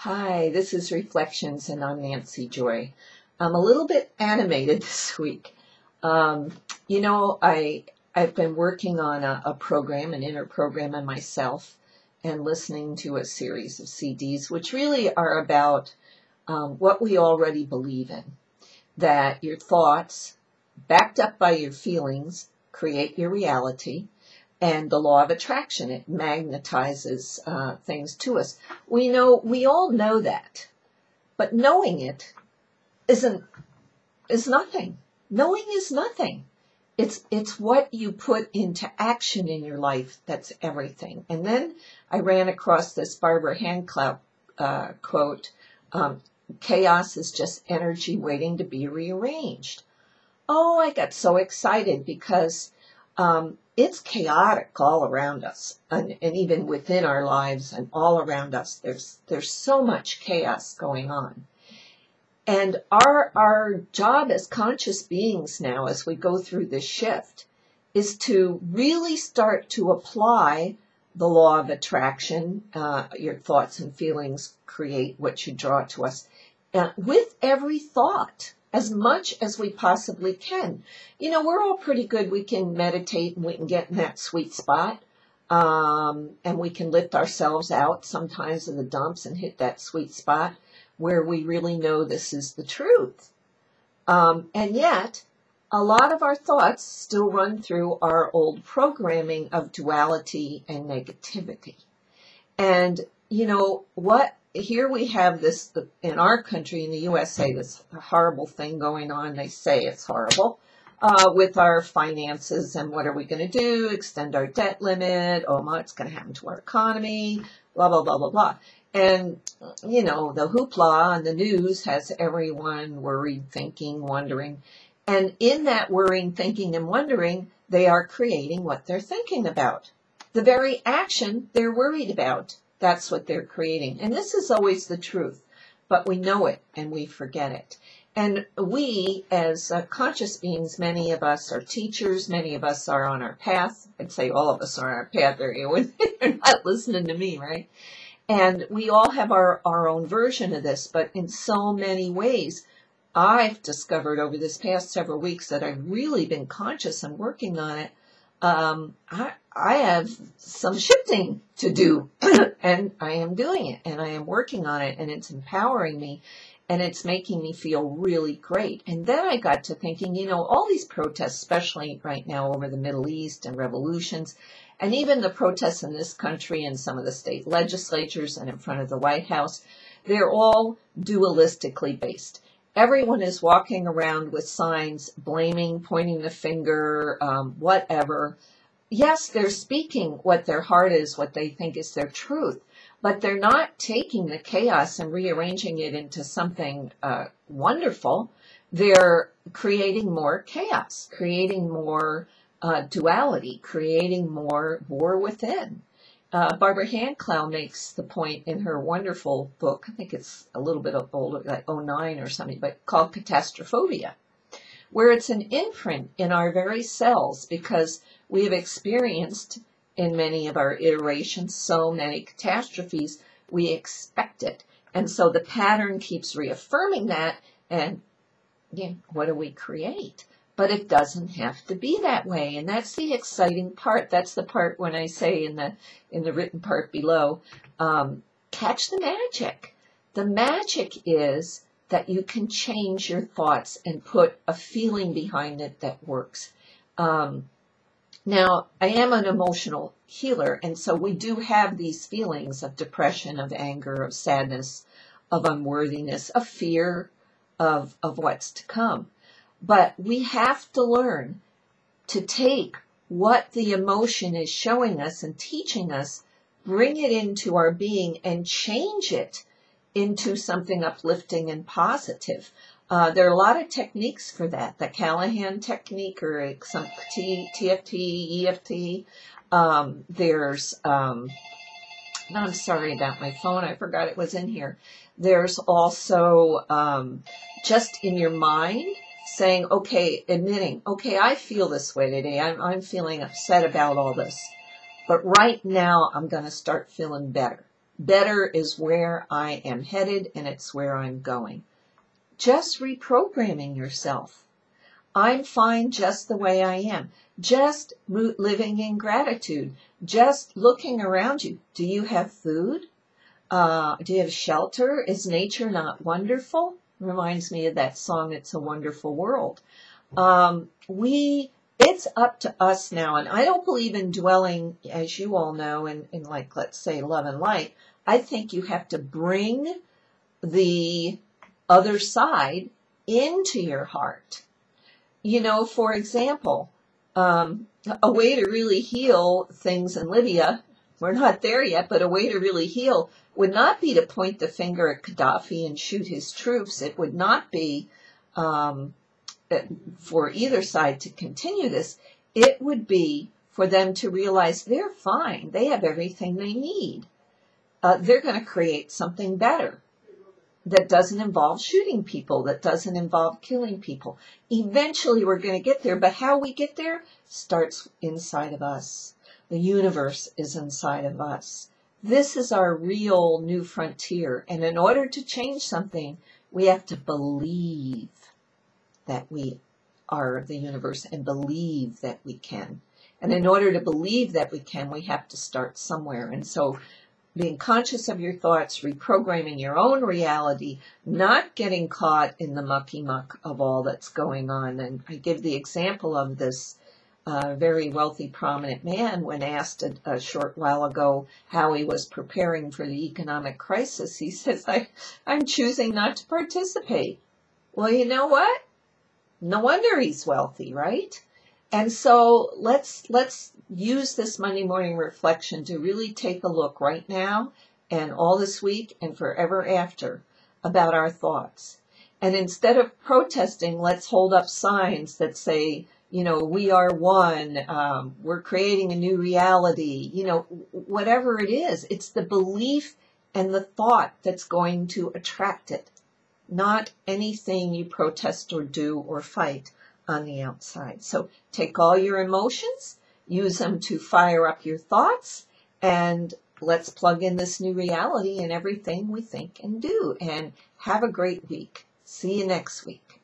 Hi, this is Reflections, and I'm Nancy Joy. I'm a little bit animated this week. Um, I've been working on a program, an inner program on myself, and listening to a series of CDs, which really are about what we already believe in. That your thoughts, backed up by your feelings, create your reality. And the law of attraction, it magnetizes things to us. We all know that, but knowing it is nothing. Knowing is nothing. It's what you put into action in your life that's everything. And then I ran across this Barbara Handclough quote: "Chaos is just energy waiting to be rearranged." Oh, I got so excited because it's chaotic all around us, and even within our lives and all around us. There's so much chaos going on. And our job as conscious beings now, as we go through this shift, is to really start to apply the law of attraction. Your thoughts and feelings create what you draw to us, with every thought, as much as we possibly can. We're all pretty good. We can meditate and we can get in that sweet spot. And we can lift ourselves out sometimes of the dumps and hit that sweet spot where we really know this is the truth. And yet, a lot of our thoughts still run through our old programming of duality and negativity. And here we have this, in our country, in the USA, this horrible thing going on. They say it's horrible, with our finances, and what are we going to do? Extend our debt limit? Oh, what's going to happen to our economy? Blah, blah, blah, blah, blah. And, the hoopla on the news has everyone worried, thinking, wondering. And in that worrying, thinking, and wondering, they are creating what they're thinking about. The very action they're worried about, that's what they're creating. And this is always the truth, but we know it and we forget it. And we, as conscious beings, many of us are teachers, many of us are on our path. I'd say all of us are on our path. You're not listening to me, right? And we all have our own version of this, but in so many ways, I've discovered over this past several weeks that I've really been conscious and working on it. I have some shifting to do, and I am doing it, and I am working on it, and it's empowering me, and it's making me feel really great. And then I got to thinking, all these protests, especially right now over the Middle East and revolutions, and even the protests in this country and some of the state legislatures and in front of the White House, they're all dualistically based. Everyone is walking around with signs, blaming, pointing the finger, whatever. Yes, they're speaking what their heart is, what they think is their truth, but they're not taking the chaos and rearranging it into something wonderful. They're creating more chaos, creating more duality, creating more war within. Barbara Handclough makes the point in her wonderful book, I think it's a little bit older, like '09 or something, but called Catastrophobia, where it's an imprint in our very cells because we have experienced in many of our iterations so many catastrophes, we expect it. And so the pattern keeps reaffirming that, and what do we create? But it doesn't have to be that way, and that's the exciting part. That's the part when I say in the written part below, catch the magic. The magic is that you can change your thoughts and put a feeling behind it that works. Now, I am an emotional healer, and so we do have these feelings of depression, of anger, of sadness, of unworthiness, of fear, of what's to come. But we have to learn to take what the emotion is showing us and teaching us, bring it into our being, and change it into something uplifting and positive. There are a lot of techniques for that. The Callahan technique, or some TFT, EFT. I'm sorry about my phone. I forgot it was in here. There's also just in your mind, saying, okay, admitting, okay, I feel this way today. I'm feeling upset about all this. But right now, I'm going to start feeling better. Better is where I am headed, and it's where I'm going. Just reprogramming yourself. I'm fine just the way I am. Just living in gratitude. Just looking around you. Do you have food? Do you have shelter? Is nature not wonderful? Reminds me of that song, It's a Wonderful World. It's up to us now, and I don't believe in dwelling, as you all know, in like, let's say, love and light. I think you have to bring the other side into your heart. You know, for example, a way to really heal things in Libya, we're not there yet, but a way to really heal would not be to point the finger at Gaddafi and shoot his troops. It would not be for either side to continue this. It would be for them to realize they're fine. They have everything they need. They're going to create something better that doesn't involve shooting people, that doesn't involve killing people. Eventually we're going to get there, but how we get there starts inside of us. The universe is inside of us. This is our real new frontier, and in order to change something, we have to believe that we are the universe and believe that we can. And in order to believe that we can, we have to start somewhere. And so being conscious of your thoughts, reprogramming your own reality, not getting caught in the mucky muck of all that's going on. And I give the example of this very wealthy, prominent man when asked a short while ago how he was preparing for the economic crisis. He says, I'm choosing not to participate. Well, you know what? No wonder he's wealthy, right? And so let's use this Monday morning reflection to really take a look right now and all this week and forever after about our thoughts. And instead of protesting, let's hold up signs that say, you know, we are one, we're creating a new reality, you know, whatever it is. It's the belief and the thought that's going to attract it, not anything you protest or do or fight on the outside. So take all your emotions, use them to fire up your thoughts, and let's plug in this new reality in everything we think and do. And have a great week. See you next week.